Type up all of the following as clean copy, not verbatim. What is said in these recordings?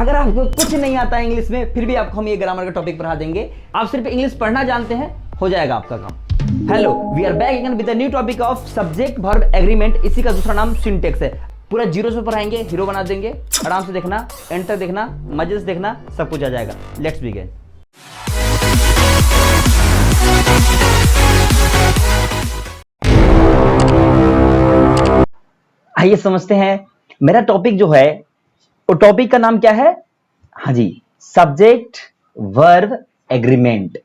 अगर आपको कुछ नहीं आता है इंग्लिश में, फिर भी आपको हम ये ग्रामर का टॉपिक पढ़ा देंगे। आप सिर्फ इंग्लिश पढ़ना जानते हैं, हो जाएगा आपका काम। Hello, we are back again with a new topic of subject verb agreement. इसी का दूसरा नाम सिंटेक्स है। पूरा जीरो से पढ़ाएंगे, हीरो बना देंगे। आराम से देखना, एंड तक देखना, मजे से देखना, सब कुछ आ जाएगा। Let's begin. आइए समझते हैं मेरा टॉपिक जो है, वो टॉपिक का नाम क्या है? हाँ जी, subject verb agreement.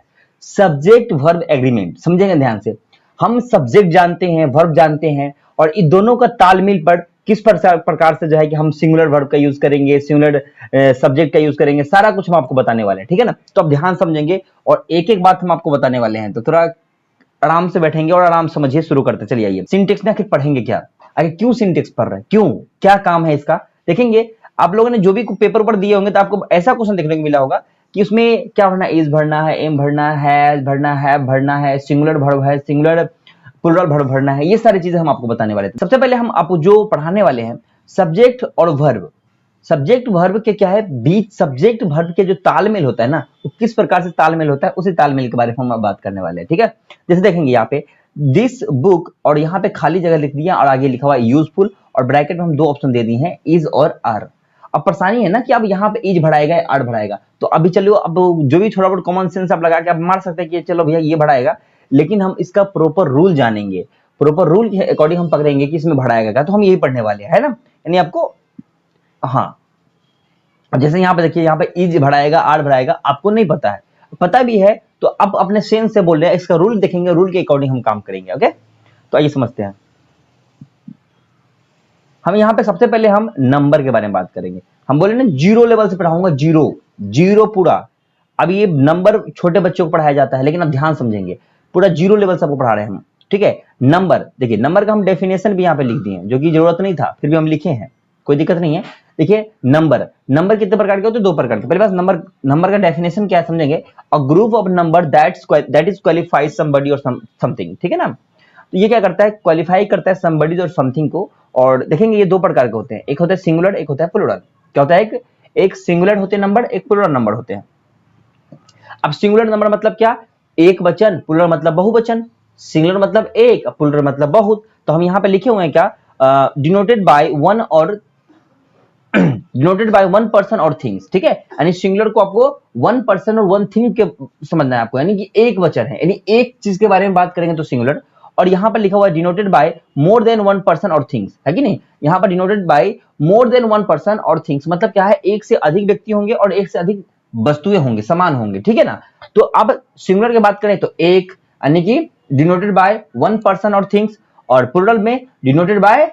Subject verb agreement समझेंगे ध्यान से। हम सब्जेक्ट जानते हैं, वर्ब जानते हैं, और इन दोनों का तालमेल पर किस प्रकार से जो है कि हम सिंगुलर वर्ब का यूज करेंगे, सिंगुलर सब्जेक्ट का यूज करेंगे, सारा कुछ हम आपको बताने वाले हैं। ठीक है ना? तो आप ध्यान समझेंगे और एक एक बात हम आपको बताने वाले हैं। तो थोड़ा आराम से बैठेंगे और आराम समझिए। शुरू करते चलिए। आइए, सिंटेक्स में आखिर पढ़ेंगे क्या? आगे क्यों सिंटेक्स पढ़ रहे हैं, क्यों, क्या काम है इसका, देखेंगे। आप लोगों ने जो भी पेपर पर दिए होंगे तो आपको ऐसा क्वेश्चन देखने को मिला होगा कि उसमें क्या भरना है, इज भरना है, एम भरना है, भरना है, भरना है, सिंगुलर वर्ब है, सिंगुलर प्लुरल वर्ब भरना है। ये सारी चीजें हम आपको बताने वाले थे। सबसे पहले हम आपको जो पढ़ाने वाले हैं, सब्जेक्ट और वर्ब। सब्जेक्ट वर्ब के क्या है, बीच सब्जेक्ट वर्ब के जो तालमेल होता है ना, वो किस प्रकार से तालमेल होता है, उसी तालमेल के बारे में हम बात करने वाले हैं। ठीक है? जैसे देखेंगे यहाँ पे दिस बुक, और यहाँ पे खाली जगह लिख दिया और आगे लिखा हुआ यूजफुल, और ब्रैकेट में हम दो ऑप्शन दे दिए हैं, इज और आर। अब परेशानी है ना कि अब यहाँ पे इज भराएगा, आर भराएगा। तो अभी चलो, अब जो भी थोड़ा बहुत कॉमन सेंस आप लगा के आप मार सकते हैं कि चलो भैया ये भराएगा, लेकिन हम इसका प्रॉपर रूल जानेंगे। प्रॉपर रूल के अकॉर्डिंग हम पकड़ेंगे कि इसमें भराएगा क्या। तो हम यही पढ़ने वाले हैं, है ना? यानी आपको, हाँ, जैसे यहाँ पे देखिए, यहाँ पे इज भराएगा, आर भराएगा, आपको नहीं पता है, पता भी है तो अब अपने सेंस से बोल रहे हैं। इसका रूल देखेंगे, रूल के अकॉर्डिंग हम काम करेंगे। ओके, तो आइए समझते हैं। हम यहाँ पे सबसे पहले हम नंबर के बारे में बात करेंगे। हम बोले ना, जीरो लेवल से पढ़ाऊंगा, जीरो जीरो पूरा। अब ये नंबर छोटे बच्चों को पढ़ाया जाता है, लेकिन अब ध्यान समझेंगे, पूरा जीरो लेवल से आपको पढ़ा रहे हैं हम। ठीक है? नंबर, देखिए नंबर का हम डेफिनेशन भी यहाँ पे लिख दिए हैं, जो कि जरूरत नहीं था, फिर भी हम लिखे हैं, कोई दिक्कत नहीं है। देखिए, नंबर, नंबर कितने प्रकार के होते हैं? दो प्रकार के। पहले बात, नंबर, नंबर का डेफिनेशन क्या है समझेंगे। A group of number that is qualifies somebody और समथिंग। ठीक है ना? तो ये क्या करता है, क्वालिफाई करता है समबडीज और समथिंग को। और देखेंगे ये दो प्रकार के होते हैं, एक होता है सिंगुलर, एक होता है प्लुरल। क्या होता है? एक सिंगुलर होते हैं नंबर, एक प्लुरल नंबर होते हैं। अब सिंगुलर नंबर मतलब क्या? एक वचन, प्लुरल मतलब बहुवचन। सिंगुलर मतलब एक, प्लुरल मतलब बहुत। तो हम यहाँ पे लिखे हुए हैं क्या, डिनोटेड बाय वन और डिनोटेड बाय वन पर्सन और थिंग्स। ठीक है? यानी सिंगुलर को आपको वन पर्सन और वन थिंग के समझना है आपको, यानी कि एक वचन है, यानी एक चीज के बारे में बात करेंगे तो सिंगुलर। और यहाँ पर लिखा हुआ है denoted by more than one person और थिंग्स, है कि नहीं? यहाँ पर denoted by more than one person और थिंग्स मतलब क्या है, एक से अधिक व्यक्ति होंगे और एक से अधिक वस्तुएं होंगे, सामान होंगे। ठीक है ना? तो अब सिंगुलर की बात करें तो एक, यानी कि डिनोटेड बाय वन पर्सन और थिंग्स, और प्लुरल में denoted by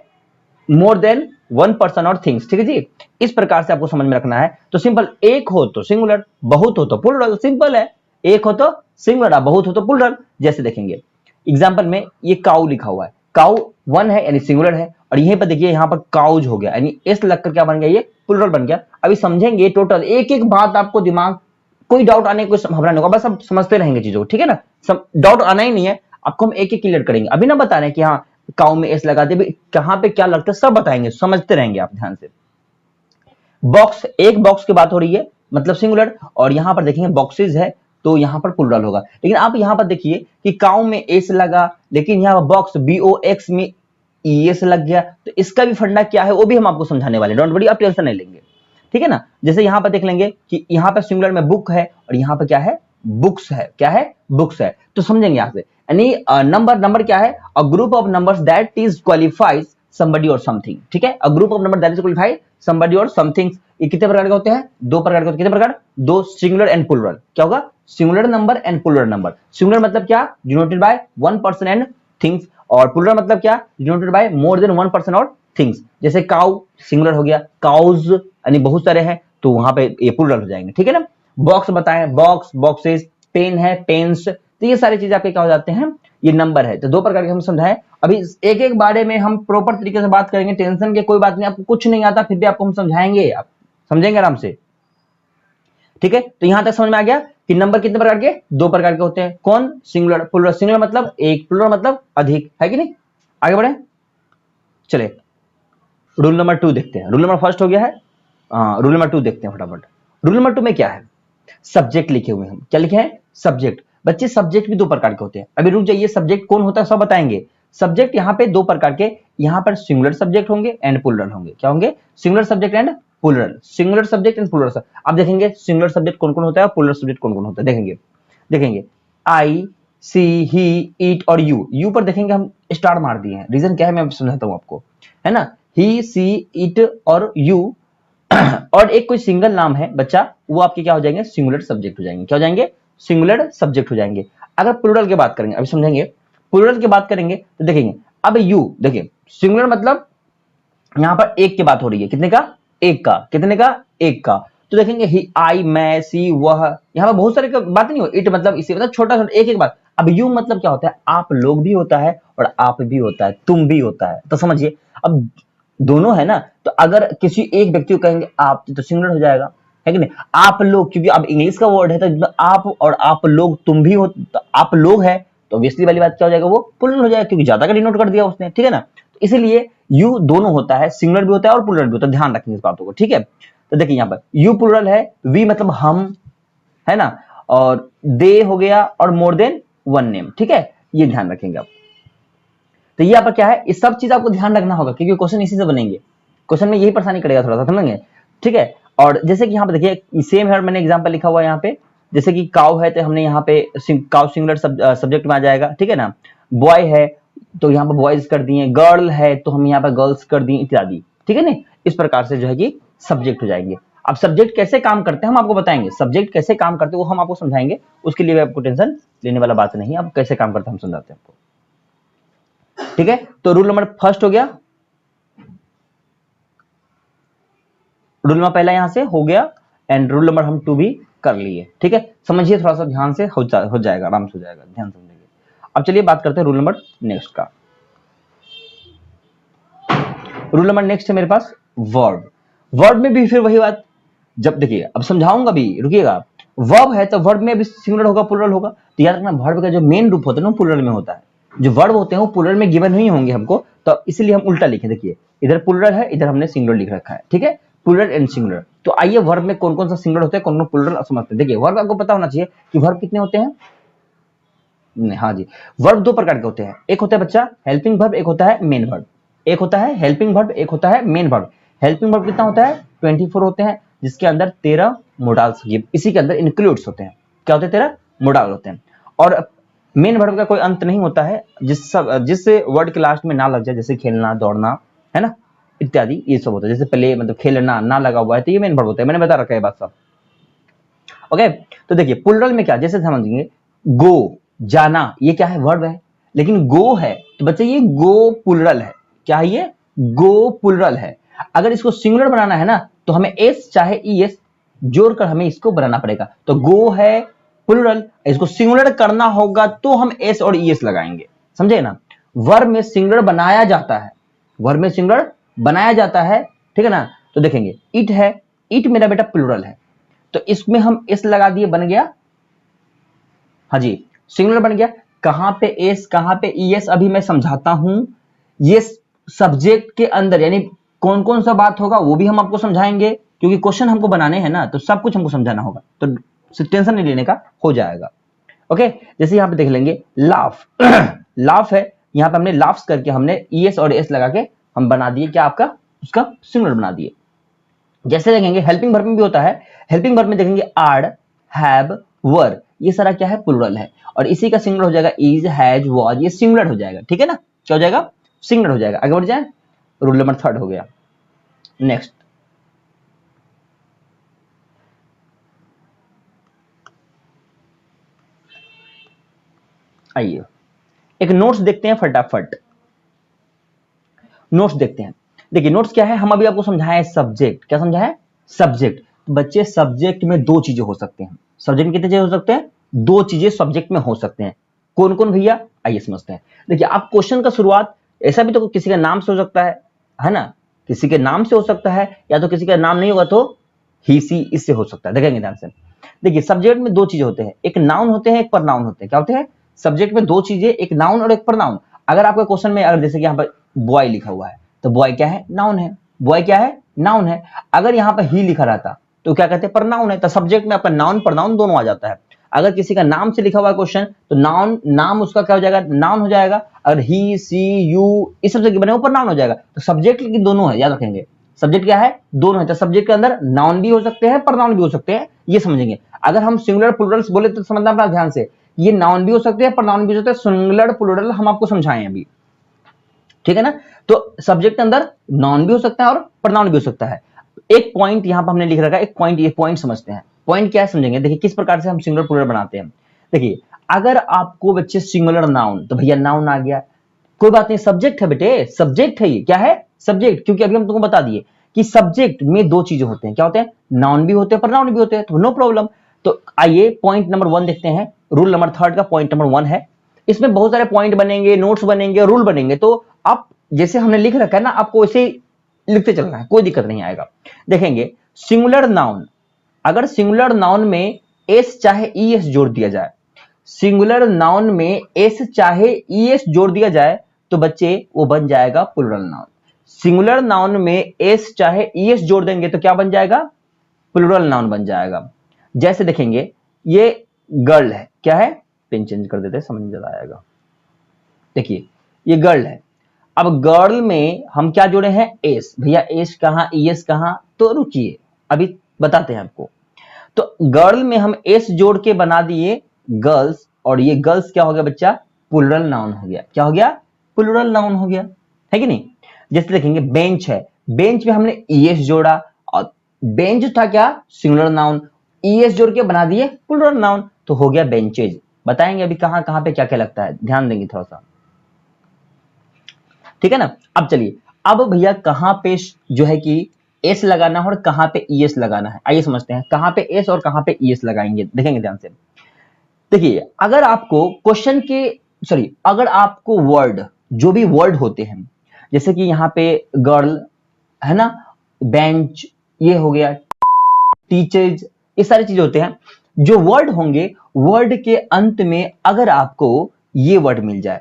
more than one person और थिंग्स। ठीक है जी? इस प्रकार से आपको समझ में रखना है। तो सिंपल, एक हो तो सिंगुलर, बहुत हो तो प्लुरल। सिंपल है, एक हो तो सिंगुलर, बहुत हो तो प्लुरल। जैसे देखेंगे एग्जांपल में, ये काउ लिखा हुआ है, काउ वन है यानी सिंगुलर है, और यहीं पर देखिए यहाँ पर काउज हो गया, यानी एस लगकर क्या बन गया, ये प्लुरल बन गया। अभी समझेंगे टोटल, एक एक बात आपको दिमाग, कोई डाउट आने की कोई संभावना नहीं होगा, बस आप समझते रहेंगे चीजों को। ठीक है ना? डाउट आना ही नहीं है आपको, हम एक एक क्लियर करेंगे। अभी ना बता रहे हैं कि हाँ काउ में एस लगा दे, कहां पे क्या लगता है सब बताएंगे, समझते रहेंगे आप ध्यान से। बॉक्स, एक बॉक्स की बात हो रही है, मतलब सिंगुलर, और यहां पर देखेंगे बॉक्सेस है, तो यहां पर प्लुरल होगा। लेकिन आप यहां पर देखिए कि काउ में एस लगा, लेकिन यहां बॉक्स BOX में ES लग गया। तो इसका भी फंडा क्या है वो भी हम आपको समझाने वाले, डोंट वरी, आप टेंशन नहीं लेंगे। ठीक है ना? जैसे यहां पर देख लेंगे कि यहां पर सिंगुलर में बुक है, और यहां पर क्या है, बुक्स है। क्या है? बुक्स है। तो समझेंगे यहां से, यानी नंबर, नंबर क्या है, a group of numbers that is qualifies somebody और समथिंग। ठीक है? A group of number that is qualified somebody और समथिंग। ये कितने प्रकार के होते हैं? दो प्रकार के होते हैं। कितने प्रकार? दो, सिंगुलर एंड प्लुरल। क्या होगा? Singular number and plural number. Singular मतलब क्या, denoted by one person and things, और प्लुरल मतलब क्या, denoted by more than one person और थिंग्स। जैसे काउ सिंगुलर हो गया, काउज यानी बहुत सारे हैं, तो वहां पे ये प्लुरल हो जाएंगे। ठीक है ना? बॉक्स बताएं, बॉक्स, बॉक्सेस, पेन है, पेन्स। तो ये सारी चीजें आपके क्या हो जाते हैं, ये नंबर है। तो दो प्रकार के हम समझाएं। अभी एक एक बारे में हम प्रॉपर तरीके से बात करेंगे, टेंशन की कोई बात नहीं, आपको कुछ नहीं आता फिर भी आपको हम समझाएंगे, आप समझेंगे आराम से। ठीक है? तो यहां तक समझ में आ गया कि नंबर कितने प्रकार के, दो प्रकार के होते हैं। कौन? Singular, plural. सिंगुलर मतलब एक, प्लुरल मतलब अधिक, है कि नहीं? आगे बढ़े, चले रूल नंबर 2 देखते हैं। रूल नंबर फर्स्ट हो गया है, रूल नंबर 2 देखते हैं फटाफट। रूल नंबर 2 में क्या है, सब्जेक्ट लिखे हुए हैं, क्या लिखे हैं, सब्जेक्ट। बच्चे सब्जेक्ट भी दो प्रकार के होते हैं, अभी रुक जाइए, सब्जेक्ट कौन होता है सब बताएंगे। सब्जेक्ट यहाँ पे दो प्रकार के, यहाँ पर सिंगुलर सब्जेक्ट होंगे एंड प्लूरल होंगे, क्या होंगे, singular subject and plural, singular subject and plural. अब देखेंगे सिंगुलर सब्जेक्ट कौन कौन होता है और प्लूरल सब्जेक्ट कौन कौन होता है, देखेंगे देखेंगे आई, सी, ही, इट और यू पर देखेंगे हम स्टार मार दिए हैं, रीजन क्या है मैं समझाता हूं आपको, है ना। ही, सी, इट और यू और एक कोई सिंगल नाम है बच्चा, वो आपके क्या हो जाएंगे, सिंगुलर सब्जेक्ट हो जाएंगे, क्या हो जाएंगे, सिंगुलर सब्जेक्ट हो जाएंगे। अगर प्लूरल की बात करेंगे, अभी समझेंगे, प्लूरल की बात करेंगे तो देखेंगे, अब यू देखिए, सिंगुलर मतलब यहां पर एक की बात हो रही है, कितने का, एक का, कितने का, एक का। तो देखेंगे ही, आई, मैं, सी, वह, यहां पर बहुत सारे बात नहीं हो, इट मतलब इसी मतलब छोटा छोटा एक एक बात। अब यू मतलब क्या होता है, आप लोग भी होता है और आप भी होता है, तुम भी होता है, तो समझिए अब दोनों है ना, तो अगर किसी एक व्यक्ति को कहेंगे आप तो सिंगुलर हो जाएगा, है कि नहीं। आप लोग, क्योंकि अब इंग्लिश का वर्ड है तो आप और आप लोग, तुम भी हो, तो आप लोग है, तो ऑब्वियसली वाली बात क्या हो जाएगा, वो प्लूरल हो जाएगा, क्योंकि ज्यादा का डिनोट कर दिया उसने, ठीक है ना। तो इसीलिए यू दोनों होता है, सिंगुलर भी होता है और प्लूरल भी होता है, ध्यान रखेंगे इस बातों को, ठीक है। तो देखिए यहाँ पर यू प्लूरल है, वी मतलब हम, है ना, और दे हो गया और मोर देन वन नेम, ठीक है, ये ध्यान रखेंगे आप। तो ये यहाँ पर क्या है, इस सब चीज आपको ध्यान रखना होगा, क्योंकि क्वेश्चन इसी से बनेंगे, क्वेश्चन में यही परेशानी करेगा थोड़ा सा, समझेंगे, ठीक है। और जैसे कि यहाँ पे देखिए सेम है, मैंने एग्जांपल लिखा हुआ है यहाँ पे, जैसे कि काउ है तो हमने यहाँ पे काउ सिंगुलर सब्जेक्ट में आ जाएगा, ठीक है ना। बॉय है तो यहाँ पर बॉयज कर दिए, गर्ल है तो हम यहाँ पर गर्ल्स कर दिए, इत्यादि, ठीक है ना। इस प्रकार से जो है कि सब्जेक्ट हो जाएंगे। अब सब्जेक्ट कैसे काम करते हैं हम आपको बताएंगे, सब्जेक्ट कैसे काम करते हैं वो हम आपको समझाएंगे, उसके लिए आपको टेंशन लेने वाला बात नहीं है, अब कैसे काम करते हैं हम समझाते हैं आपको, ठीक है। तो रूल नंबर फर्स्ट हो गया, रूल नंबर पहला यहां से हो गया, एंड रूल नंबर हम 2 भी कर लिए, ठीक है। समझिए थोड़ा सा ध्यान से, हो जाएगा, आराम से हो जाएगा, ध्यान समझिए। अब चलिए बात करते हैं रूल नंबर नेक्स्ट का। रूल नंबर नेक्स्ट है मेरे पास वर्ब। वर्ब में भी फिर वही बात, जब देखिए अब समझाऊंगा भी, रुकिएगा। वर्ब है तो वर्ब में भी सिंगुलर होगा प्लूरल होगा, तो याद रखना वर्ब का जो मेन रूप होता है ना प्लूरल में होता है, जो वर्ब होते हैं वो प्लूरल में गिवन नहीं होंगे हमको, तो इसलिए हम उल्टा लिखे, देखिए इधर प्लूरल है, इधर हमने सिंगुलर लिख रखा है, ठीक है, प्लूरल एंड सिंगुलर। तो आइए वर्ब में कौन कौन सा सिंगुलर होता है, कौन कौन प्लूरल समझते हैं। देखिए वर्ब आपको पता होना चाहिए कि वर्ब कितने होते हैं, हाँ जी, वर्ब दो प्रकार के होते हैं, एक होता है बच्चा हेल्पिंग वर्ब, एक होता है मेन वर्ब, एक होता है हेल्पिंग वर्ब, एक होता है मेन वर्ब। हेल्पिंग वर्ब कितना होता है, 24 होते हैं, जिसके अंदर 13 मोडाल्स इसी के अंदर इंक्लूड्स होते हैं, क्या होते हैं, 13 मोडाल होते हैं। और मेन वर्ब का कोई अंत नहीं होता है, जिस वर्ड के लास्ट में ना लग जाए, जैसे खेलना, दौड़ना, है ना, इत्यादि, ये सब होता है। जैसे प्ले मतलब खेलना ना लगा हुआ है तो ये मेन वर्ब होता है, मैंने बता रखा है बात सब, ओके। तो देखिए प्लूरल में क्या, जैसे समझेंगे गो, जाना, ये क्या है, वर्ब है, लेकिन गो है तो बच्चे ये गो प्लूरल है, क्या है ये, गो प्लूरल है। अगर इसको सिंगुलर बनाना है ना तो हमें एस चाहे ई एस जोड़कर हमें इसको बनाना पड़ेगा, तो गो है प्लूरल, इसको सिंगुलर करना होगा तो हम एस और ई एस लगाएंगे, समझे ना। वर्ब में सिंगुलर बनाया जाता है, वर्ब में सिंगुलर बनाया जाता है, ठीक है ना। तो देखेंगे इट है, इट मेरा बेटा प्लूरल है, तो इसमें हम एस लगा दिए, बन गया, हाँ जी, सिंगुलर बन गया। कहां पे एस कहां पे ईएस अभी मैं समझाता हूं, ये सब्जेक्ट के अंदर यानी कौन कौन सा बात होगा वो भी हम आपको समझाएंगे, क्योंकि क्वेश्चन हमको बनाने हैं ना, तो सब कुछ हमको समझाना होगा, तो टेंशन नहीं लेने का, हो जाएगा, ओके। जैसे यहां पे देख लेंगे लाफ लाफ है, यहां पे हमने लाफ्स करके हमने ईएस और एस लगा के हम बना दिए क्या, आपका उसका सिंगुलर बना दिए। जैसे देखेंगे हेल्पिंग वर्ब में भी होता है, हेल्पिंग वर्ब में देखेंगे आर, हैव, वर, ये सारा क्या है, प्लूरल है, और इसी का सिंगुलर हो जाएगा इज, हैज, वाज, ये सिंगुलर हो जाएगा, ठीक है ना, क्या हो जाएगा, सिंगुलर हो जाएगा। आगे बढ़ जाए, रूल नंबर 3 हो गया। नेक्स्ट आइए एक नोट्स देखते हैं फटाफट, नोट्स देखते हैं। देखिए नोट्स क्या है, हम अभी आपको समझाए सब्जेक्ट, क्या समझा है, सब्जेक्ट। बच्चे सब्जेक्ट में दो चीजें हो सकते हैं, सब्जेक्ट में कितने चीजें हो सकते हैं, दो चीजें सब्जेक्ट में हो सकते हैं, कौन कौन भैया, आइए समझते हैं। देखिए आप क्वेश्चन का शुरुआत ऐसा भी तो किसी का नाम से हो सकता है ना, किसी के नाम से हो सकता है, या तो किसी का नाम नहीं होगा तो ही सी इससे हो सकता है, देखेंगे ध्यान से। देखिए सब्जेक्ट में दो चीजें होते हैं, एक नाउन होते हैं, एक प्रनाउन होते हैं, क्या होते हैं, सब्जेक्ट में दो चीजें, एक नाउन और एक प्रनाउन। अगर आपका क्वेश्चन में अगर जैसे कि यहाँ पर बॉय लिखा हुआ है, तो बॉय क्या है, नाउन है, बॉय क्या है, नाउन है। अगर यहाँ पर ही लिखा रहता तो क्या कहते हैं, प्रनाउन है। तो सब्जेक्ट में आपका नाउन प्रनाउन दोनों आ जाता है। अगर किसी का नाम से लिखा हुआ क्वेश्चन तो नाउन, नाम उसका क्या हो जाएगा, नाउन हो जाएगा। अगर ही, सी, यू इस सब से बने ऊपर नाउन हो जाएगा। तो सब्जेक्ट लेकिन दोनों है, याद रखेंगे। सब्जेक्ट क्या है, दोनों है। तो सब्जेक्ट के अंदर नाउन भी हो सकते हैं, प्रनाउन भी हो सकते हैं, ये समझेंगे। अगर हम सिंगुलर प्लूरल्स बोले तो समझना अपना ध्यान से, ये नाउन भी हो सकते हैं, प्रनाउन भी हो सकते हैं। सिंगुलर प्लूरल हम आपको समझाएं अभी, ठीक है ना। तो सब्जेक्ट के अंदर नाउन भी हो सकता है और प्रनाउन भी हो सकता है। एक पॉइंट यहां पर हमने लिख रखा है, एक पॉइंट, ये पॉइंट समझते हैं। पॉइंट क्या है समझेंगे। देखिए किस प्रकार से हम सिंगुलर प्लूरल बनाते हैं। देखिए अगर आपको बच्चे सिंगुलर नाउन, तो भैया नाउन आ गया, कोई बात नहीं, सब्जेक्ट है बेटे, सब्जेक्ट है। ये क्या है, सब्जेक्ट। क्योंकि अभी हम तुमको बता दिए कि सब्जेक्ट में दो चीजें होते हैं, क्या होते हैं, नाउन भी होते हैं, प्रनाउन भी होते हैं, तो नो प्रॉब्लम। तो आइए पॉइंट नंबर 1 देखते हैं। रूल नंबर 3 का पॉइंट नंबर 1 है। इसमें बहुत सारे पॉइंट बनेंगे, नोट्स बनेंगे, रूल बनेंगे। तो आप जैसे हमने लिख रखा है ना, आपको वैसे लिखते चलना है, कोई दिक्कत नहीं आएगा। देखेंगे सिंगुलर नाउन, अगर सिंगुलर नाउन में एस चाहे ईएस जोड़ दिया जाए, सिंगुलर नाउन में एस चाहे ईएस जोड़ दिया जाए तो बच्चे वो बन जाएगा प्लूरल नाउन। सिंगुलर नाउन में एस चाहे ईएस जोड़ देंगे तो क्या बन जाएगा, प्लूरल नाउन बन जाएगा। जैसे देखेंगे ये गर्ल है, क्या है, पेन चेंज कर देते हैं, समझ में ज्यादा आएगा। देखिए ये गर्ल है। अब गर्ल में हम क्या जोड़े हैं, एस। भैया एस कहां, ईएस कहां, तो रुकिए अभी बताते हैं आपको। तो गर्ल में हम एस जोड़ के बना दिए गर्ल्स, और ये गर्ल्स क्या हो गया बच्चा, प्लूरल नाउन हो गया। क्या हो गया, प्लूरल नाउन हो गया, है कि नहीं। जैसे देखेंगे बेंच है, बेंच में हमने ईएस जोड़ा, और बेंच था क्या, सिंगुलर नाउन, ईएस जोड़ के बना दिए प्लूरल नाउन, तो हो गया बेंचेज। बताएंगे अभी कहां कहां पे क्या क्या लगता है, ध्यान देंगे थोड़ा सा, ठीक है ना। अब चलिए, अब भैया कहां पे जो है कि एस लगाना है और कहां पे ईएस लगाना है, आइए समझते हैं। कहां पे एस और कहां पे ईएस लगाएंगे, देखेंगे ध्यान से। देखिए अगर आपको क्वेश्चन के, सॉरी, अगर आपको वर्ड, जो भी वर्ड होते हैं, जैसे कि यहां पे गर्ल है ना, बेंच ये हो गया, टीचर्स, ये सारी चीजें होते हैं। जो वर्ड होंगे, वर्ड के अंत में अगर आपको ये वर्ड मिल जाए,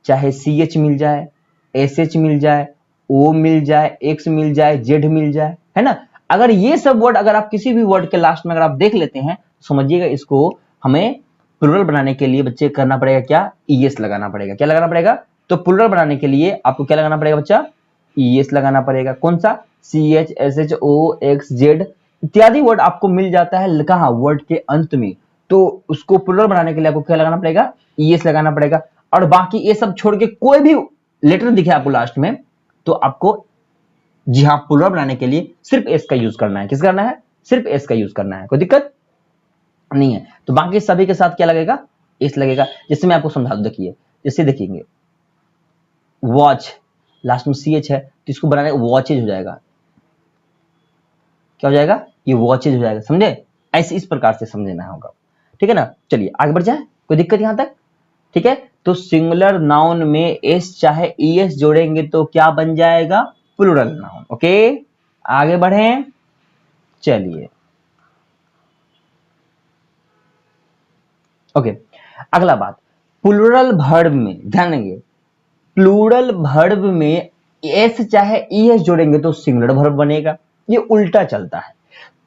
चाहे सी एच मिल जाए, एस एच मिल जाए, ओ मिल जाए, एक्स मिल जाए, जेड मिल जाए, है ना। अगर ये सब वर्ड, अगर आप किसी भी वर्ड के लास्ट में अगर आप देख लेते हैं, समझिएगा इसको हमें प्लूरल बनाने के लिए बच्चे करना पड़ेगा क्या, ईएस लगाना पड़ेगा। क्या लगाना पड़ेगा, तो प्लूरल बनाने के लिए आपको क्या लगाना पड़ेगा बच्चा, ईएस लगाना पड़ेगा। कौन सा, सी एच, एस एच, ओ, एक्स, जेड इत्यादि वर्ड आपको मिल जाता है कहां, वर्ड के अंत में। तो उसको प्लूरल बनाने के लिए आपको क्या लगाना पड़ेगा, ईएस लगाना पड़ेगा। और बाकी ये सब छोड़ के कोई भी लेटर दिखे आपको लास्ट में, तो आपको, जी हाँ, प्लूरल बनाने के लिए सिर्फ एस का यूज करना है। किस करना है, सिर्फ एस का यूज करना है, कोई दिक्कत नहीं है। तो बाकी सभी के साथ क्या लगेगा, एस लगेगा। जैसे मैं आपको समझा दूं, देखिए जैसे देखेंगे वॉच, लास्ट में सी एच है, तो इसको बनाने वॉचेज हो जाएगा। क्या हो जाएगा, ये वॉचेज हो जाएगा, समझे। ऐसे इस प्रकार से समझना होगा, ठीक है ना। चलिए आगे बढ़ जाए, कोई दिक्कत यहां तक, ठीक है। तो सिंगुलर नाउन में एस चाहे ईएस जोड़ेंगे तो क्या बन जाएगा, प्लूरल नाउन। ओके आगे बढ़े, चलिए ओके। अगला बात, प्लूरल वर्ब में ध्यान देंगे, प्लूरल वर्ब में एस चाहे ईएस जोड़ेंगे तो सिंगुलर वर्ब बनेगा। ये उल्टा चलता है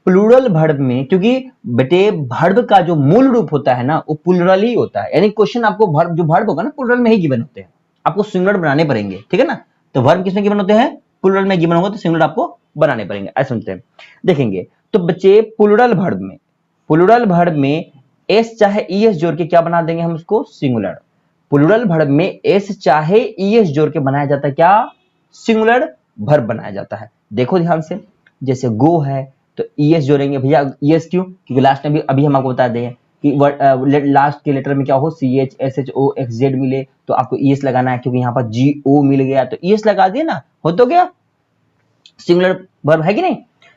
प्लूरल वर्ब में, क्योंकि बेटे वर्ब का जो मूल रूप होता है ना वो प्लूरल ही होता है। यानी क्वेश्चन आपको वर्ब, जो वर्ब होगा ना प्लूरल में ही गिवन होते हैं, आपको सिंगुलर बनाने पड़ेंगे, ठीक है ना। तो वर्ब किसमें गिवन होते हैं, प्लूरल में गिवन होगा, तो सिंगुलर आपको बनाने पड़ेंगे, ऐसे समझते हैं। देखेंगे तो बच्चे प्लूरल वर्ब में, प्लूरल वर्ब में एस चाहे ईएस जोड़ के क्या बना देंगे हम उसको, सिंगुलर। प्लूरल वर्ब में एस चाहे ईएस जोड़ के बनाया जाता है क्या, सिंगुलर वर्ब बनाया जाता है। देखो ध्यान से, जैसे गो है तो ईएस जोड़ेंगे। भैया ईएस क्यों, क्योंकि लास्ट में भी अभी हम आपको बता दें कि लास्ट के लेटर में क्या हो, सी एच, एस एच, ओ, एक्स, जेड मिले तो आपको ईएस लगाना है, क्योंकि यहाँ पर जी ओ मिल गया तो ईएस लगा दिए ना, हो तो गया सिंगुलर वर्ब, है कि नहीं।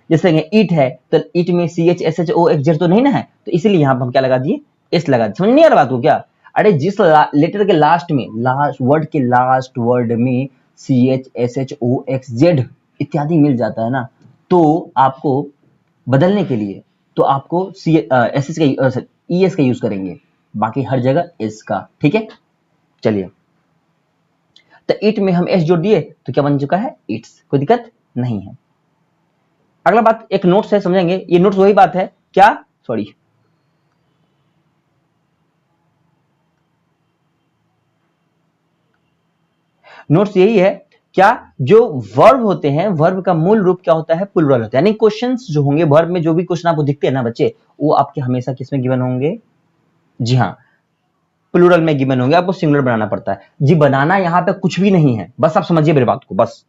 जैसे ईट है तो ईट में सी एच, एस एच, ओ, एक्स, जेड तो नहीं ना है, तो इसीलिए यहाँ पर हम क्या लगा दिए, एस लगा दिए। समझ नहीं आ रहा बात को क्या, अरे जिस लेटर के लास्ट में, लास्ट वर्ड के लास्ट वर्ड में सी एच, एस एच, ओ, एक्स, जेड इत्यादि मिल जाता है ना, तो आपको बदलने के लिए तो आपको सी एस एस का ई एस का यूज करेंगे, बाकी हर जगह एस का, ठीक है। चलिए तो इट में हम एस जोड़ दिए तो क्या बन चुका है, इट्स, कोई दिक्कत नहीं है। अगला बात एक नोट्स है, समझेंगे। ये नोट्स वही बात है क्या, सॉरी, नोट्स यही है क्या, जो वर्ब होते हैं, वर्ब का मूल रूप क्या होता है, प्लुरल होता है। यानी क्वेश्चंस जो होंगे वर्ब में, जो भी क्वेश्चन आपको दिखते हैं ना बच्चे, वो आपके हमेशा किसमें गिवन होंगे, जी हाँ, प्लूरल में गिवन होंगे। आपको सिंगुलर बनाना पड़ता है जी, बनाना यहाँ पे कुछ भी नहीं है, बस आप समझिए मेरी बात को, बस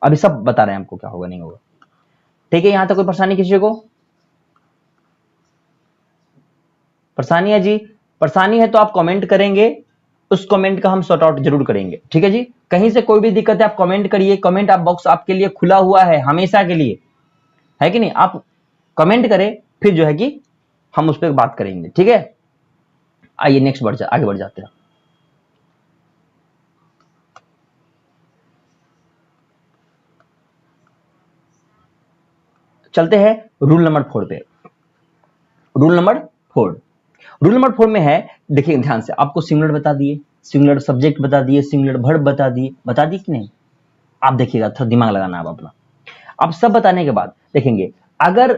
अभी सब बता रहे हैं हमको क्या होगा नहीं होगा। ठीक है, यहां तक कोई परेशानी किसी को, परेशानी है जी, परेशानी है तो आप कमेंट करेंगे, उस कमेंट का हम सॉर्ट आउट जरूर करेंगे। ठीक है जी, कहीं से कोई भी दिक्कत है आप कमेंट करिए, कमेंट आप बॉक्स आपके लिए खुला हुआ है हमेशा के लिए, है कि नहीं। आप कमेंट करें, फिर जो है कि हम उस पर बात करेंगे। ठीक है, आइए नेक्स्ट आगे बढ़ जाते हैं। चलते हैं रूल नंबर 4 पे। रूल नंबर 4, रूल नंबर 4 में है, देखिए ध्यान से, आपको सिंगुलर बता दिए, सिंगुलर सब्जेक्ट बता दिए, सिंगुलर वर्ब बता दिए कि नहीं। आप देखिएगा, थोड़ा दिमाग लगाना आप अपना। अब सब बताने के बाद देखेंगे, अगर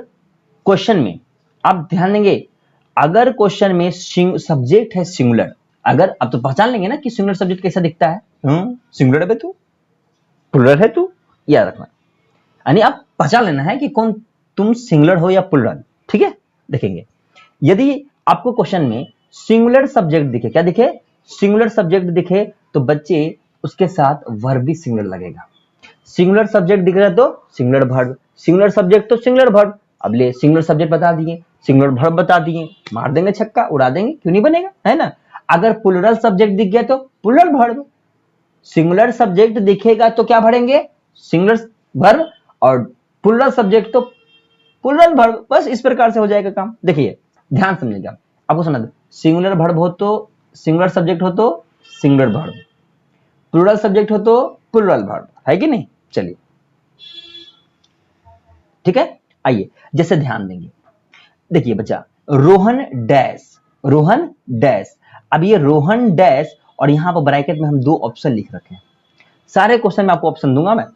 क्वेश्चन में आप ध्यान देंगे, अगर क्वेश्चन में सब्जेक्ट है सिंगुलर, अगर अब तो पहचान लेंगे ना कि सिंगुलर सब्जेक्ट कैसा दिखता है, सिंगुलर है तू, प्लुरल है तू, याद रखना। यानी आप पहचान लेना है कि कौन, तुम सिंगुलर हो या प्लुरल। ठीक है, देखेंगे यदि आपको क्वेश्चन में सिंगुलर सब्जेक्ट दिखे, क्या दिखे, सिंगुलर सब्जेक्ट दिखे, तो बच्चे उसके साथ वर्ब भी सिंगुलर लगेगा। सिंगुलर सब्जेक्ट दिख रहा है तो सिंगुलर वर्ब, सिंगुलर सब्जेक्ट तो सिंगुलर वर्ब। अब ले सिंगुलर सब्जेक्ट बता दिए, सिंगुलर वर्ब बता दिए, मार देंगे छक्का, उड़ा देंगे, क्यों नहीं बनेगा, है ना। अगर प्लुरल सब्जेक्ट दिख गया तो प्लुरल वर्ब, सिंगुलर सब्जेक्ट दिखेगा तो क्या भरेंगे, सिंगुलर वर्ब, और प्लुरल सब्जेक्ट तो प्लुरल वर्ब। बस इस प्रकार से हो जाएगा काम। देखिए ध्यान समझिएगा, आपको सुना दो, सिंगुलर वर्ब हो तो सिंगुलर सब्जेक्ट हो तो सिंगुलर वर्ब, प्लुरल सब्जेक्ट हो तो प्लुरल वर्ब, है कि नहीं। चलिए ठीक है, आइए जैसे ध्यान देंगे, देखिए बच्चा, रोहन डैश, रोहन डैश। अब ये रोहन डैश, और यहां पर ब्रैकेट में हम दो ऑप्शन लिख रखे हैं। सारे क्वेश्चन में आपको ऑप्शन दूंगा मैं,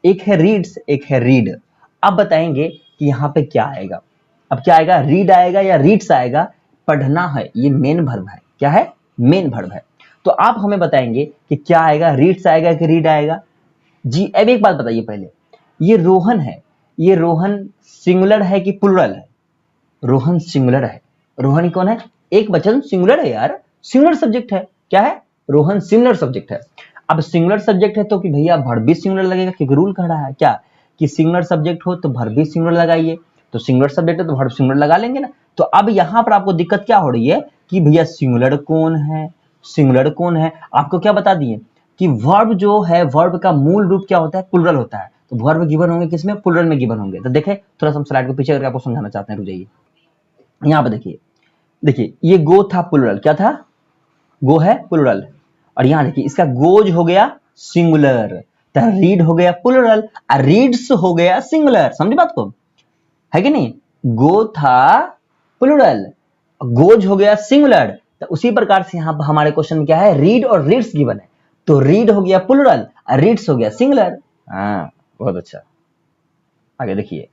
एक है रीड्स, एक है रीड। अब बताएंगे कि यहां पे क्या आएगा। अब क्या आएगा, रीड आएगा या रीड्स आएगा, पढ़ना है, ये मेन वर्ब है, क्या है, मेन वर्ब है। तो आप हमें बताएंगे कि क्या आएगा, रीड्स आएगा कि रीड आएगा जी। अब एक बात बताइए पहले, ये रोहन है, ये रोहन सिंगुलर है कि प्लुरल है, रोहन सिंगुलर है। रोहन कौन है, एक वचन सिंगुलर है यार, सिंगुलर सब्जेक्ट है, क्या है, रोहन सिंगुलर सब्जेक्ट है। अब सिंगुलर सब्जेक्ट है तो कि भैया वर्ब भी सिंगुलर लगेगा, क्योंकि रूल कह रहा है क्या, कि सिंगुलर सब्जेक्ट हो तो वर्ब भी सिंगुलर लगाइए, तो सिंगुलर सब्जेक्ट है तो वर्ब सिंगुलर लगा लेंगे ना। तो अब यहां पर आपको दिक्कत क्या हो रही है कि भैया सिंगुलर कौन है, सिंगुलर कौन है, आपको क्या बता दिए कि वर्ब जो है, वर्ब का मूल रूप क्या होता है, प्लुरल होता है। तो वर्ब गिवन होंगे किसमें, प्लुरल में गिवन होंगे। तो देखें थोड़ा सा हम स्लाइड को पीछे करके आपको समझाना चाहते हैं, रुक जाइए। यहां पर देखिए, देखिए ये गो था प्लुरल, क्या था, गो है प्लुरल, और यहां देखिए इसका गोज हो गया सिंगुलर, तो रीड हो गया प्लुरल, और रीड्स हो गया सिंगुलर। समझे बात को, है कि नहीं। गो था प्लुरल, गोज हो गया सिंगुलर। तो उसी प्रकार से यहां पर हमारे क्वेश्चन में क्या है, रीड और रीड्स गिवन है, तो रीड हो गया प्लुरल और रीड्स हो गया सिंगुलर। हाँ बहुत अच्छा, आगे देखिए,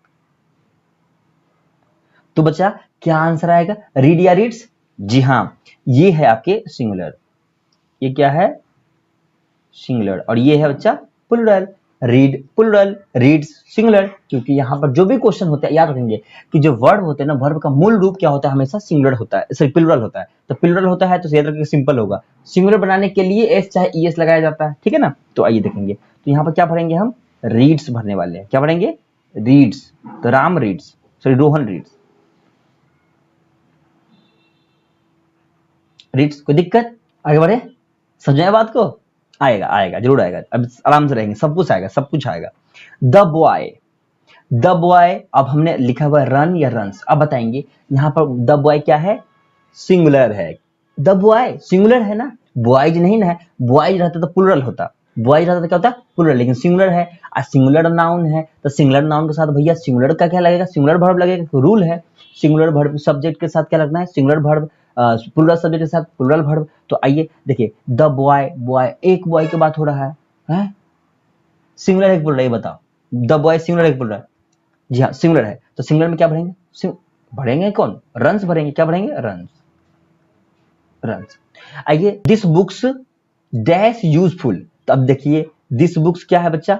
तो बच्चा क्या आंसर आएगा, रीड या रीड्स, जी हाँ, ये है आपके सिंगुलर, ये क्या है, सिंगुलर, और ये है बच्चा plural, read plural, reads singular. क्योंकि यहां पर जो भी क्वेश्चन होते हैं, याद रखेंगे कि जो वर्ब होते हैं ना, वर्ब का मूल रूप क्या होता है, हमेशा सिंगुलर होता है, सॉरी प्लुरल होता है। तो प्लुरल होता है तो याद रखिए सिंपल होगा, सिंगुलर बनाने के लिए एस चाहे ईएस लगाया जाता है, ठीक है ना। तो आइए देखेंगे, तो यहाँ पर क्या भरेंगे हम, रीड्स भरने वाले हैं, क्या भरेंगे, रीड्स, तो Ram reads, sorry Rohan reads, reads. कोई दिक्कत, आगे बढ़े, समझे बात को, आएगा आएगा जरूर आएगा, अब आराम से रहेंगे, सब कुछ आएगा, सब कुछ आएगा। द बॉय, द बॉय, अब हमने लिखा हुआ रन या रन्स। अब बताएंगे यहां पर द बॉय क्या है, सिंगुलर है, द बॉय सिंगुलर है ना, बॉयज नहीं ना है, बॉयज रहता तो प्लुरल होता, बॉयज रहता तो क्या होता, प्लुरल, लेकिन सिंगुलर है, और सिंगुलर नाउन है, तो सिंगुलर नाउन के साथ भैया सिंगुलर का क्या लगेगा, सिंगुलर वर्ब लगेगा, तो रूल है सिंगुलर वर्ब सब्जेक्ट के साथ क्या लगना है, सिंगुलर वर्ब, प्लुरल सब्जेक्ट के साथ प्लुरल वर्ब। तो आइए देखिए, द बॉय, बॉय एक बॉय की बात हो रहा है, सिंगुलर है प्लुरल, ये बताओ, द बॉय सिंगुलर है प्लुरल, जी हाँ सिंगुलर है, तो सिंगुलर में क्या भरेंगे, भरेंगे कौन, रंस भरेंगे, क्या भरेंगे, रंस, रंस। आइए दिस बुक्स डैश यूजफुल, तो अब देखिए दिस बुक्स क्या है बच्चा,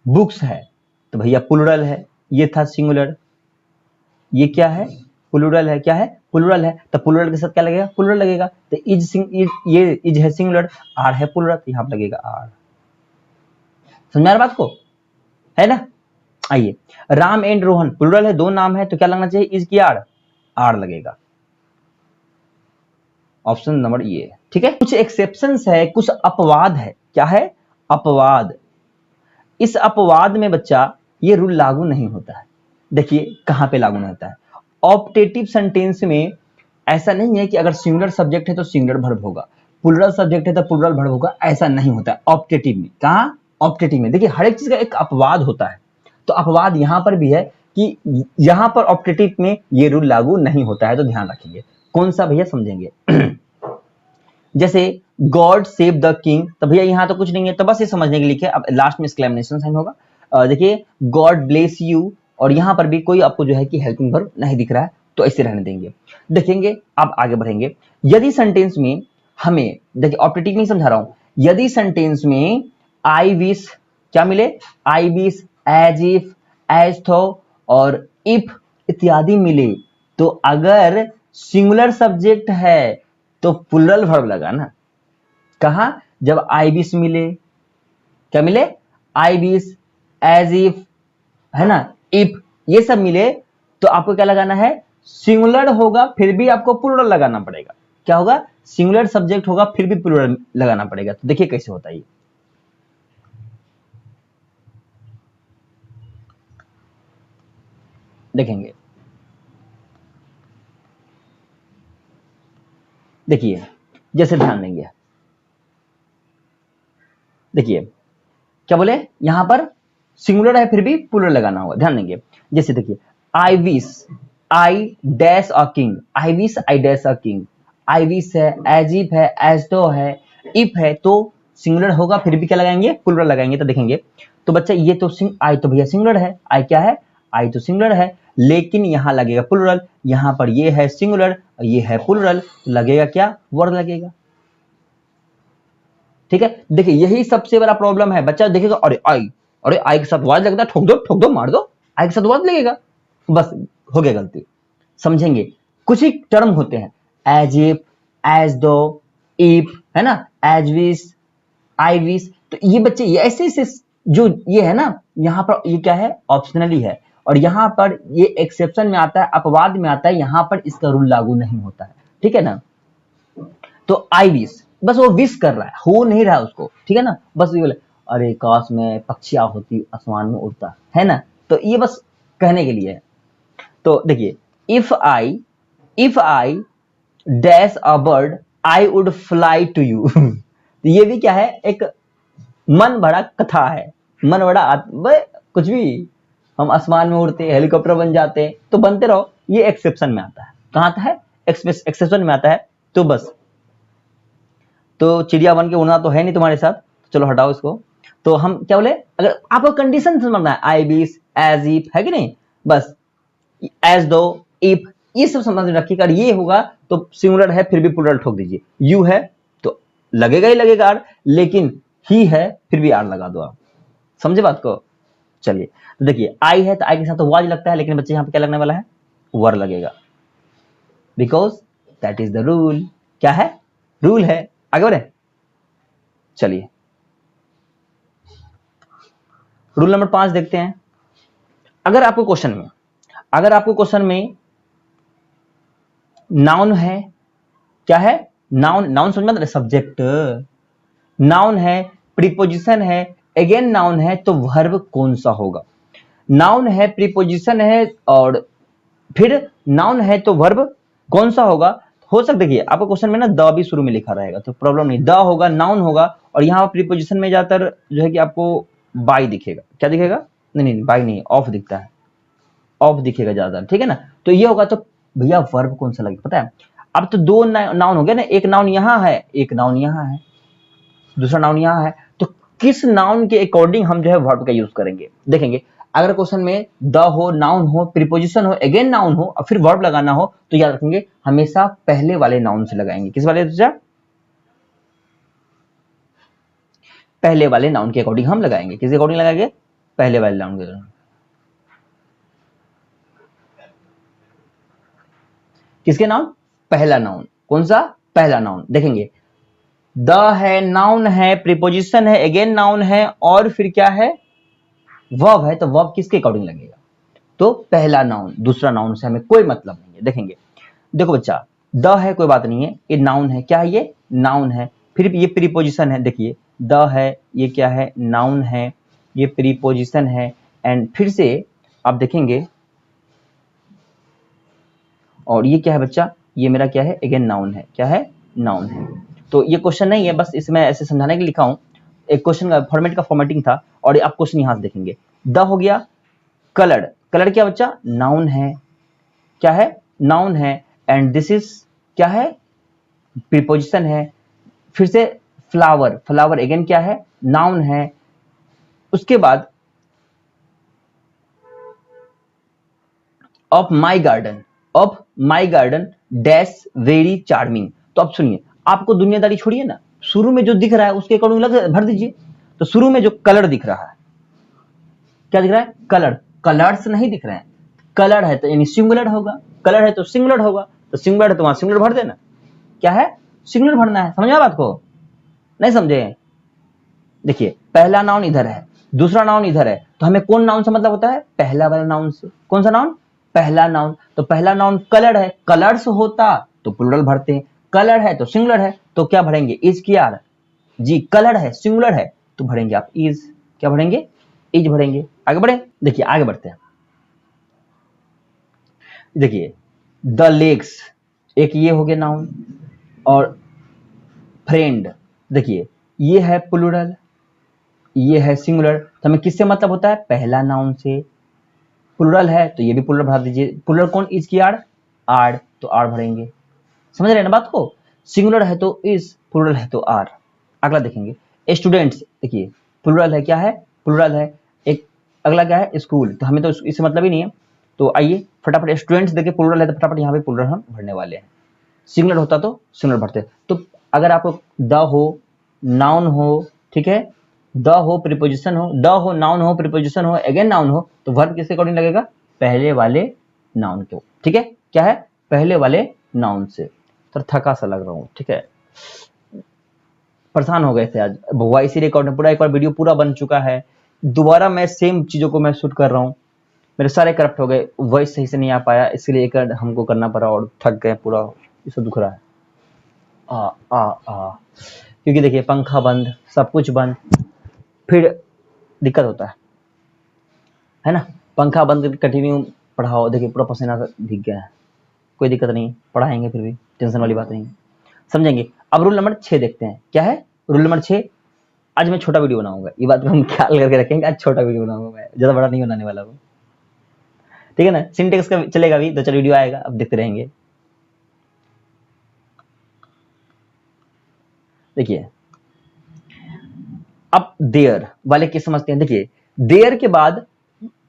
बुक्स है, तो भैया प्लूरल है, ये था सिंगुलर, ये क्या है, प्लूरल है, क्या है, प्लूरल है, तो प्लूरल के साथ क्या लगेगा, प्लूरल लगेगा, तो ये इज है सिंगुलर, आर है प्लूरल, तो यहां पर लगेगा आर। समझ में आ रहा बात को, है ना। आइए राम एंड रोहन प्लूरल है, दो नाम है, तो क्या लगना चाहिए, इज की आर, आर लगेगा, ऑप्शन नंबर ये, ठीक है। कुछ एक्सेप्शंस है, कुछ अपवाद है, क्या है, अपवाद। इस अपवाद में बच्चा ये रूल लागू नहीं होता है। देखिए कहां पे लागू नहीं होता है, ऑप्टेटिव सेंटेंस में ऐसा नहीं है कि अगर सिंगुलर सब्जेक्ट है तो सिंगुलर वर्ब होगा, प्लूरल सब्जेक्ट है तो प्लूरल वर्ब होगा, ऐसा नहीं होता है ऑप्टेटिव में। कहां, ऑप्टेटिव में। देखिए हर एक चीज का एक अपवाद होता है, तो अपवाद यहां पर भी है कि यहां पर ऑप्टेटिव में ये रूल लागू नहीं होता है, तो ध्यान रखेंगे। कौन सा भैया, समझेंगे। जैसे गॉड सेव द किंग, तो भैया यहां तो कुछ नहीं है, तो बस ये समझने के लिए लिखे, अब लास्ट में एक्सक्लेमेशन साइन होगा। देखिए गॉड ब्लेस यू, और यहां पर भी कोई आपको जो है कि हेल्पिंग वर्ब नहीं दिख रहा है, तो ऐसे रहने देंगे। देखेंगे अब आगे बढ़ेंगे, यदि सेंटेंस में हमें, देखिए ऑप्टेटिव नहीं समझा रहा हूं, यदि सेंटेंस में आई विश क्या मिले, I wish, as if, as though और इफ इत्यादि मिले, तो अगर सिंगुलर सब्जेक्ट है तो प्लूरल वर्ब लगाना। कहा, जब आई विश मिले, क्या मिले, आई विश, एज इफ, है ना, इफ, ये सब मिले, तो आपको क्या लगाना है, सिंगुलर होगा फिर भी आपको प्लूरल लगाना पड़ेगा। क्या होगा, सिंगुलर सब्जेक्ट होगा फिर भी प्लूरल लगाना पड़ेगा। तो देखिए कैसे होता है ये, देखेंगे। देखिए जैसे ध्यान देंगे, देखिए क्या बोले, यहां पर सिंगुलर है फिर भी प्लूरल लगाना होगा, ध्यान देंगे। जैसे देखिए I wish I dash a king, I wish I dash a king, I wish है, एज इफ है, एज तो है, इफ है, तो सिंगुलर होगा फिर भी क्या लगाएंगे, प्लूरल लगाएंगे। तो देखेंगे, तो बच्चा ये तो आई तो भैया सिंगुलर है, आई क्या है, आई तो सिंगुलर है, लेकिन यहां लगेगा प्लूरल, यहां पर ये है सिंगुलर, ये है प्लूरल, लगेगा क्या, वर्ड लगेगा। ठीक है, देखिए यही सबसे बड़ा प्रॉब्लम है, बच्चा देखेगा अरे आई, अरे आई के साथ वाज लगता है, ठोक दो मार दो, आई के साथ वाज लगेगा, बस हो गया गलती। समझेंगे, कुछ ही टर्म होते हैं, एज इफ, एज दो, इफ, है ना, एज विश, आई विश, तो ये बच्चे ये ऐसे ऐसे जो ये है ना, यहां पर ये क्या है, ऑप्शनली है, और यहां पर ये एक्सेप्शन में आता है, अपवाद में आता है, यहां पर इसका रूल लागू नहीं होता है। ठीक है ना, तो आई विश, बस वो विश कर रहा है, हो नहीं रहा है उसको, ठीक है ना, बस ये बोले अरे काश में पक्षियां होती आसमान में उड़ता, है ना, तो ये बस कहने के लिए है। तो देखिए if I dash a bird I would fly to you. तो ये भी क्या है, एक मन भरा कथा है, मन बड़ा कुछ भी, हम आसमान में उड़ते हेलीकॉप्टर बन जाते, तो बनते रहो, ये एक्सेप्शन में आता है। कहां आता है, एक्सेप्शन में आता है। तो बस, तो चिड़िया बन के उड़ना तो है नहीं तुम्हारे साथ, चलो हटाओ इसको। तो हम क्या बोले, अगर आपको कंडीशन समझना है, आई विश, एज इफ, है कि नहीं, बस एज दो, इफ, ये सब समझ रखिएगा। ये होगा तो सिंगुलर है फिर भी प्लूरल ठोक दीजिए, यू है तो लगेगा ही लगेगा आर, लेकिन ही है फिर भी आर लगा दो आप। समझे बात को। चलिए, तो देखिए आई है तो आई के साथ तो वाज लगता है, लेकिन बच्चे यहां पे क्या लगने वाला है, वर लगेगा, because that is the rule. क्या है, रूल है। आगे बढ़े, चलिए रूल नंबर 5 देखते हैं। अगर आपको क्वेश्चन में नाउन है, क्या है, नाउन, नाउन समझ में, सब्जेक्ट, नाउन है, प्रीपोजिशन है, अगेन नाउन है, तो वर्ब कौन सा होगा। नाउन है, प्रीपोजिशन है, और फिर नाउन है, तो वर्ब कौन सा होगा। हो सकता है, देखिए आपको क्वेश्चन में ना द भी शुरू में लिखा रहेगा, तो प्रॉब्लम नहीं, द होगा, नाउन होगा, और यहाँ प्रीपोजिशन में ज्यादातर जो है कि आपको बाई दिखेगा, क्या दिखेगा, नहीं बाई नहीं, ऑफ दिखता है, ऑफ दिखेगा ज्यादा, ठीक है ना। तो ये होगा, तो भैया वर्ब कौन सा लगेगा पता है। अब तो दो नाउन हो गया ना, एक नाउन यहां है, एक नाउन यहां है, दूसरा नाउन यहां है, तो किस नाउन के अकॉर्डिंग हम जो है वर्ब का यूज करेंगे, देखेंगे। अगर क्वेश्चन में द हो, नाउन हो, प्रीपोजिशन हो, अगेन नाउन हो और फिर वर्ब लगाना हो तो याद रखेंगे हमेशा पहले वाले नाउन से लगाएंगे। किस वाले से? पहले वाले नाउन के अकॉर्डिंग हम लगाएंगे। किसके अकॉर्डिंग लगाएंगे? पहले वाले नाउन के। किसके नाउन? पहला नाउन। कौन सा? पहला नाउन। देखेंगे द है, नाउन है, प्रीपोजिशन है, अगेन नाउन है और फिर क्या है? वर्ब है। तो वर्ब किसके अकॉर्डिंग लगेगा? तो पहला नाउन। दूसरा नाउन से हमें कोई मतलब नहीं है। देखेंगे, देखो बच्चा, द है कोई बात नहीं है, ये नाउन है। क्या है ये? नाउन है। फिर ये प्रीपोजिशन है। देखिए द है, ये क्या है? नाउन है, ये प्रीपोजिशन है। एंड फिर से आप देखेंगे और ये क्या है बच्चा? ये मेरा क्या है? अगेन नाउन है। क्या है? नाउन है। तो ये क्वेश्चन नहीं है, बस इसमें ऐसे समझाने के लिए लिखा हूं। एक क्वेश्चन का फॉर्मेट का फॉर्मेटिंग था और आप क्वेश्चन यहां से देखेंगे। द हो गया। कलर, कलर क्या बच्चा? नाउन है। क्या है? नाउन है। एंड दिस इज क्या है? प्रीपोजिशन है। फिर से फ्लावर, फ्लावर अगेन क्या है? नाउन है। उसके बाद of my garden, of my garden dash very charming. तो अब सुनिए, आपको दुनियादारी छोड़िए ना, शुरू में जो दिख रहा है उसके अकॉर्डिंग लग भर दीजिए। तो शुरू में जो कलर दिख रहा है, क्या दिख रहा है? कलर। कलर्स नहीं दिख रहे हैं। कलर है तो यानी सिंगुलर होगा, कलर है तो सिंगुलर होगा, तो सिंगुलर है तो वहां सिंगुलर भर देना। क्या है? सिंगुलर भरना है। समझा बात को? नहीं समझे? देखिए पहला नाउन इधर है, दूसरा नाउन इधर है, तो हमें कौन नाउन से मतलब होता है? पहला वाला नाउन से। कौन सा नाउन? पहला नाउन। तो पहला नाउन कलर है, कलर्स होता तो प्लूरल भरते हैं। कलर है तो सिंगुलर है, तो क्या भरेंगे? इज की आर। जी, कलर है, सिंगुलर है, तो भरेंगे आप इज। क्या भरेंगे? इज भरेंगे। आगे बढ़े। देखिए आगे बढ़ते हैं। देखिए द लेग्स, एक ये हो गया नाउन। और फ्रेंड, देखिए ये है प्लूरल, ये है सिंगुलर। तो हमें किससे मतलब होता है? पहला नाउन से। प्लूरल है तो ये भी प्लूरल भर दीजिए। प्लूरल कौन? इज की आर। आर, तो आर भरेंगे। समझ रहे हैं ना बात को? सिंगुलर है तो इज, प्लूरल है तो आर। अगला देखेंगे स्टूडेंट्स। देखिए प्लूरल है, क्या है? प्लूरल है। एक अगला क्या है? स्कूल। तो हमें तो इससे मतलब ही नहीं है। तो आइए फटाफट स्टूडेंट्स देखिए प्लूरल है तो फटाफट यहाँ पे प्लूरल हम भरने वाले हैं। सिंगुलर होता तो सिंगुलर भरते। तो अगर आपको द हो, नाउन हो, ठीक है, द हो, प्रीपोजिशन हो, द हो, नाउन हो, प्रीपोजिशन हो, अगेन नाउन हो, तो वर्ब किसके अकॉर्डिंग लगेगा? पहले वाले नाउन के। ठीक है? क्या है? पहले वाले नाउन से। तो थका सा लग रहा हूँ, ठीक है, परेशान हो गए थे आज। वॉइस रिकॉर्ड में पूरा एक बार वीडियो पूरा बन चुका है, दोबारा मैं सेम चीजों को मैं शूट कर रहा हूँ। मेरे सारे करप्ट हो गए, वॉइस सही से नहीं आ पाया, इसलिए एक हमको करना पड़ा और थक गए पूरा। इससे दुख रहा है। आ आ आ क्योंकि देखिए पंखा बंद, सब कुछ बंद, फिर दिक्कत होता है ना? पंखा बंद करके कंटिन्यू पढ़ाओ। देखिए पूरा पसीना से भीग गया है। कोई दिक्कत नहीं, पढ़ाएंगे, फिर भी टेंशन वाली बात नहीं, समझेंगे। अब रूल नंबर 6 देखते हैं। क्या है रूल नंबर 6? आज मैं छोटा वीडियो बनाऊंगा, ये बात को हम ख्याल करके रखेंगे। आज छोटा वीडियो बनाऊंगा मैं, ज्यादा बड़ा नहीं बनाने वाला हूँ। ठीक है ना? सिंटेक्स का चलेगा भी, 2-4 वीडियो आएगा, अब देखते रहेंगे। देखिए अब देयर वाले के समझते हैं। देखिए देयर के बाद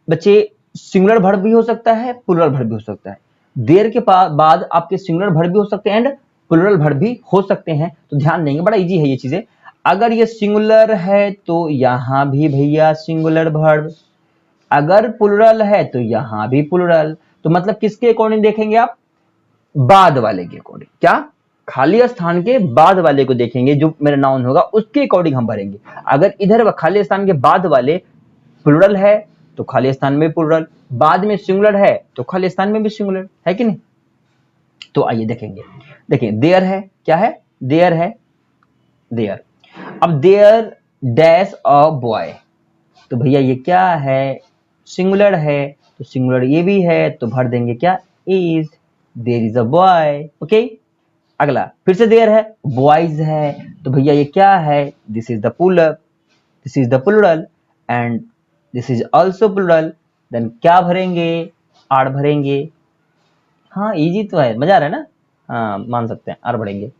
बच्चे सिंगुलर वर्ब भी हो सकता है, प्लूरल वर्ब भी हो सकता है। देयर के बाद आपके सिंगुलर वर्ब भी हो सकते हैं एंड प्लूरल वर्ब भी हो सकते हैं। तो ध्यान देंगे, बड़ा इजी है ये चीजें। अगर ये सिंगुलर है तो यहां भी भैया सिंगुलर वर्ब, अगर प्लूरल है तो यहां भी प्लूरल। तो मतलब किसके अकॉर्डिंग देखेंगे आप? बाद वाले के अकॉर्डिंग। क्या? खाली स्थान के बाद वाले को देखेंगे, जो मेरा नाउन होगा उसके अकॉर्डिंग हम भरेंगे। अगर इधर खाली स्थान के बाद वाले प्लूरल है तो खाली स्थान में प्लूरल, बाद में सिंगुलर है तो खाली स्थान में भी सिंगुलर, है कि नहीं? तो आइए देखेंगे। देखिए देयर है, क्या है? देयर है, देयर। अब देयर डैश अ बॉय, तो भैया ये क्या है? सिंगुलर है, तो सिंगुलर ये भी है, तो भर देंगे क्या? Is. There is a boy. Okay. अगला फिर से देयर है, बॉयज है, तो भैया ये क्या है? This is the plural, this is the plural and this is also plural. Then क्या भरेंगे? आर भरेंगे। हाँ इजी तो है, मजा आ रहा है ना? हाँ मान सकते हैं, आर भरेंगे।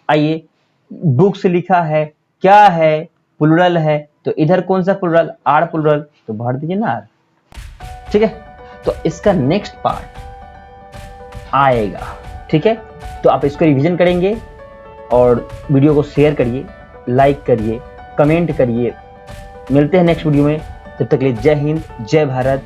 आइए बुक्स लिखा है, क्या है? प्लूरल है, तो इधर कौन सा प्लूरल? आर प्लूरल, तो भर दीजिए ना आर। ठीक है, तो इसका नेक्स्ट पार्ट आएगा। ठीक है, तो आप इसको रिवीजन करेंगे और वीडियो को शेयर करिए, लाइक करिए, कमेंट करिए। मिलते हैं नेक्स्ट वीडियो में, तब तक के लिए जय हिंद, जय भारत,